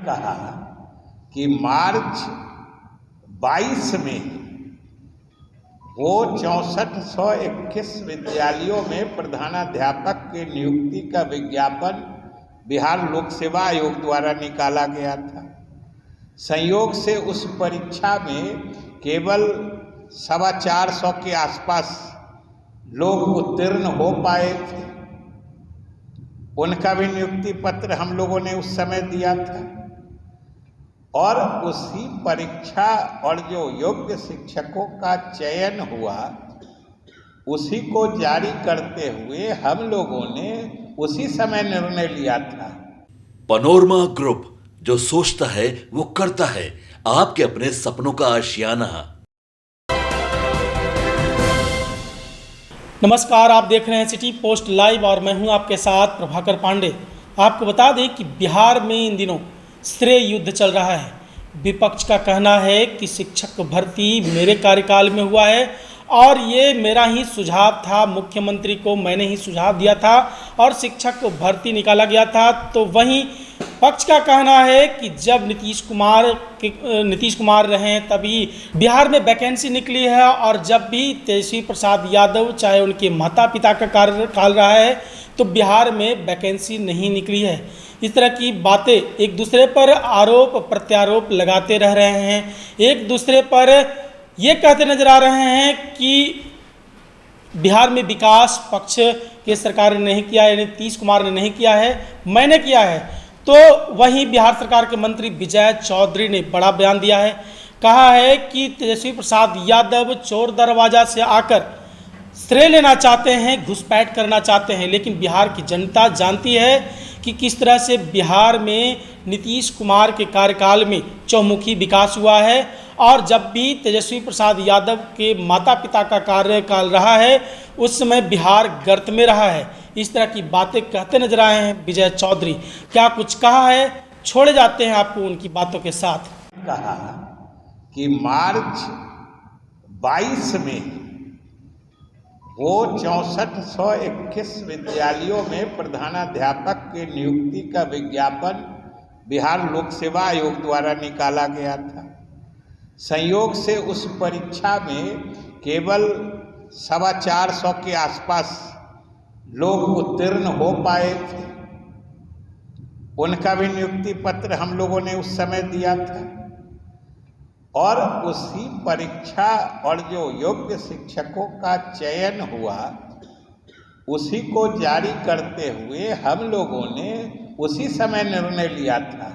कहा कि मार्च 22 में वो 6421 विद्यालयों में प्रधानाध्यापक के नियुक्ति का विज्ञापन बिहार लोक सेवा आयोग द्वारा निकाला गया था। संयोग से उस परीक्षा में केवल 450 के आसपास लोग उत्तीर्ण हो पाए थे। उनका भी नियुक्ति पत्र हम लोगों ने उस समय दिया था और उसी परीक्षा और जो योग्य शिक्षकों का चयन हुआ उसी को जारी करते हुए हम लोगों ने उसी समय निर्णय लिया था। पनोरमा ग्रुप, जो सोचता है वो करता है। आपके अपने सपनों का आशियाना। नमस्कार, आप देख रहे हैं सिटी पोस्ट लाइव और मैं हूं आपके साथ प्रभाकर पांडे। आपको बता दें कि बिहार में इन दिनों श्रेय युद्ध चल रहा है। विपक्ष का कहना है कि शिक्षक भर्ती मेरे कार्यकाल में हुआ है और ये मेरा ही सुझाव था, मुख्यमंत्री को मैंने ही सुझाव दिया था और शिक्षक भर्ती निकाला गया था। तो वहीं पक्ष का कहना है कि जब नीतीश कुमार रहे तभी बिहार में वैकेंसी निकली है और जब भी तेजस्वी प्रसाद यादव चाहे उनके माता पिता का कार्यकाल रहा है तो बिहार में वैकेंसी नहीं निकली है। इस तरह की बातें एक दूसरे पर आरोप प्रत्यारोप लगाते रह रहे हैं। एक दूसरे पर ये कहते नजर आ रहे हैं कि बिहार में विकास पक्ष के सरकार ने नहीं किया है, नीतीश कुमार ने नहीं किया है, मैंने किया है। तो वहीं बिहार सरकार के मंत्री विजय चौधरी ने बड़ा बयान दिया है। कहा है कि तेजस्वी प्रसाद यादव चोर दरवाजा से आकर श्रेय लेना चाहते हैं, घुसपैठ करना चाहते हैं, लेकिन बिहार की जनता जानती है कि किस तरह से बिहार में नीतीश कुमार के कार्यकाल में चौमुखी विकास हुआ है और जब भी तेजस्वी प्रसाद यादव के माता पिता का कार्यकाल रहा है उस समय बिहार गर्त में रहा है। इस तरह की बातें कहते नजर आए हैं विजय चौधरी। क्या कुछ कहा है, छोड़े जाते हैं आपको उनकी बातों के साथ। कहा कि मार्च 22 में वो 6421 विद्यालयों में प्रधानाध्यापक के नियुक्ति का विज्ञापन बिहार लोक सेवा आयोग द्वारा निकाला गया था। संयोग से उस परीक्षा में केवल 450 के आसपास लोग उत्तीर्ण हो पाए थे। उनका भी नियुक्ति पत्र हम लोगों ने उस समय दिया था और उसी परीक्षा और जो योग्य शिक्षकों का चयन हुआ उसी को जारी करते हुए हम लोगों ने उसी समय निर्णय लिया था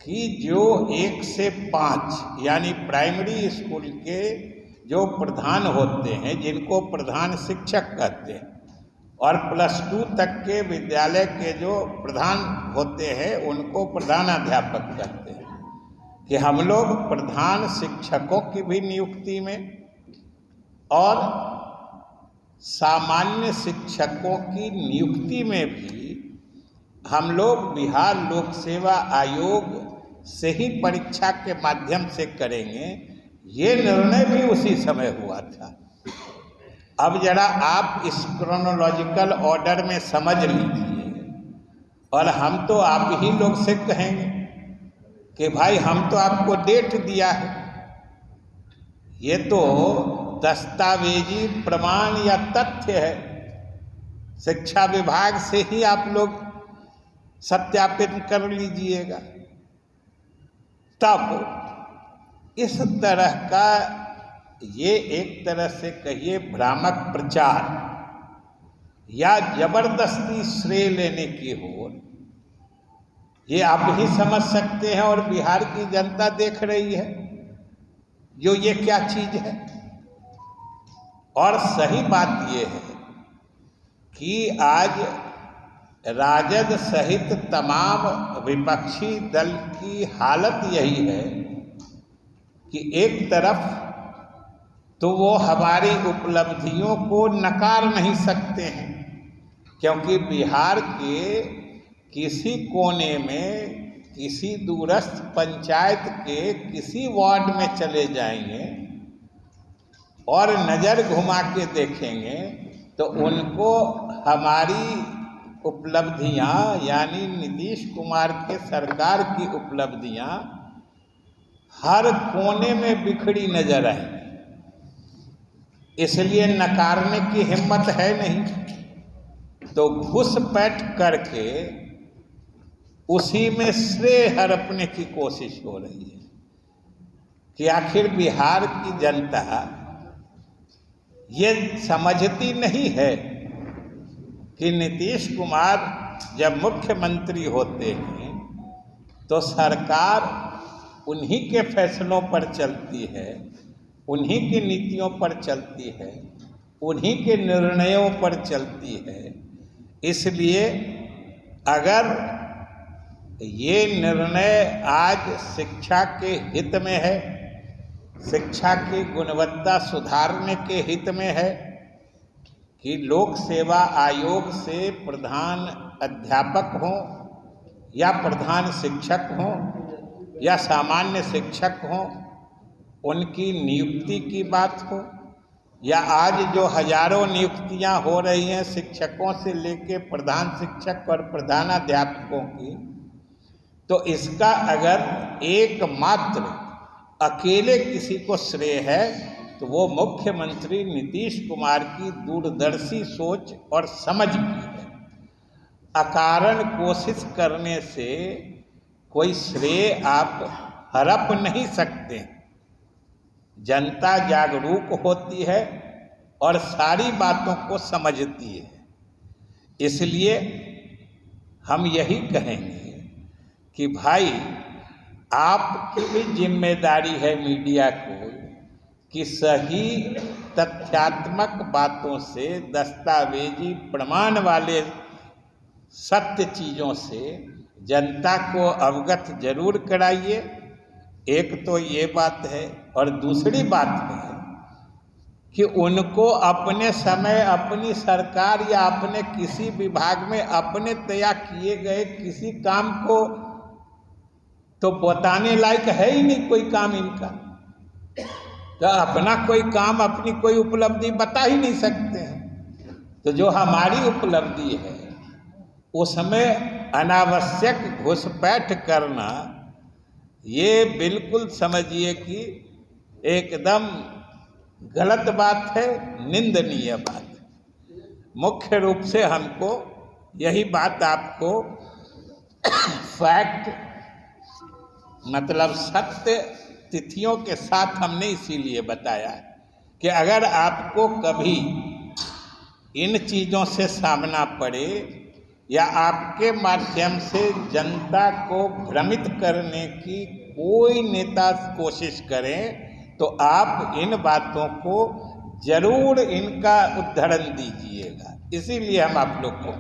कि जो 1 से 5 यानी प्राइमरी स्कूल के जो प्रधान होते हैं, जिनको प्रधान शिक्षक कहते हैं, और +2 तक के विद्यालय के जो प्रधान होते हैं उनको प्रधानाध्यापक कहते हैं, कि हम लोग प्रधान शिक्षकों की भी नियुक्ति में और सामान्य शिक्षकों की नियुक्ति में भी हम लोग बिहार लोक सेवा आयोग से ही परीक्षा के माध्यम से करेंगे। ये निर्णय भी उसी समय हुआ था। अब जरा आप इस क्रोनोलॉजिकल ऑर्डर में समझ लीजिए और हम तो आप ही लोग से कहेंगे कि भाई हम तो आपको डेट दिया है। ये तो दस्तावेजी प्रमाण या तथ्य है, शिक्षा विभाग से ही आप लोग सत्यापित कर लीजिएगा। तब इस तरह का ये एक तरह से कहिए भ्रामक प्रचार या जबरदस्ती श्रेय लेने की होड़, ये आप ही समझ सकते हैं और बिहार की जनता देख रही है जो ये क्या चीज है। और सही बात ये है कि आज राजद सहित तमाम विपक्षी दल की हालत यही है कि एक तरफ तो वो हमारी उपलब्धियों को नकार नहीं सकते हैं, क्योंकि बिहार के किसी कोने में किसी दूरस्थ पंचायत के किसी वार्ड में चले जाएंगे और नज़र घुमा के देखेंगे तो उनको हमारी उपलब्धियां यानी नीतीश कुमार के सरकार की उपलब्धियां हर कोने में बिखरी नजर आई, इसलिए नकारने की हिम्मत है नहीं। तो घुसपैठ करके उसी में श्रेय हड़पने की कोशिश हो रही है कि आखिर बिहार की जनता ये समझती नहीं है कि नीतीश कुमार जब मुख्यमंत्री होते हैं तो सरकार उन्हीं के फैसलों पर चलती है, उन्हीं की नीतियों पर चलती है, उन्हीं के निर्णयों पर चलती है। इसलिए अगर ये निर्णय आज शिक्षा के हित में है, शिक्षा की गुणवत्ता सुधारने के हित में है कि लोक सेवा आयोग से प्रधान अध्यापक हों या प्रधान शिक्षक हों या सामान्य शिक्षक हों, उनकी नियुक्ति की बात हो, या आज जो हजारों नियुक्तियां हो रही हैं शिक्षकों से लेके प्रधान शिक्षक और प्रधानाध्यापकों की, तो इसका अगर एकमात्र अकेले किसी को श्रेय है तो वो मुख्यमंत्री नीतीश कुमार की दूरदर्शी सोच और समझ की है। अकारण कोशिश करने से कोई श्रेय आप हड़प नहीं सकते। जनता जागरूक होती है और सारी बातों को समझती है। इसलिए हम यही कहेंगे कि भाई आपकी भी जिम्मेदारी है मीडिया को कि सही तथ्यात्मक बातों से, दस्तावेजी प्रमाण वाले सत्य चीज़ों से जनता को अवगत जरूर कराइए। एक तो ये बात है, और दूसरी बात है कि उनको अपने समय, अपनी सरकार या अपने किसी विभाग में अपने तय किए गए किसी काम को तो बताने लायक है ही नहीं कोई काम इनका। तो अपना कोई काम, अपनी कोई उपलब्धि बता ही नहीं सकते हैं। तो जो हमारी उपलब्धि है उसमें अनावश्यक घुसपैठ करना, ये बिल्कुल समझिए कि एकदम गलत बात है, निंदनीय बात है। मुख्य रूप से हमको यही बात आपको फैक्ट मतलब सत्य तिथियों के साथ हमने इसीलिए बताया कि अगर आपको कभी इन चीज़ों से सामना पड़े या आपके माध्यम से जनता को भ्रमित करने की कोई नेता कोशिश करें तो आप इन बातों को जरूर इनका उद्धरण दीजिएगा। इसीलिए हम आप लोग को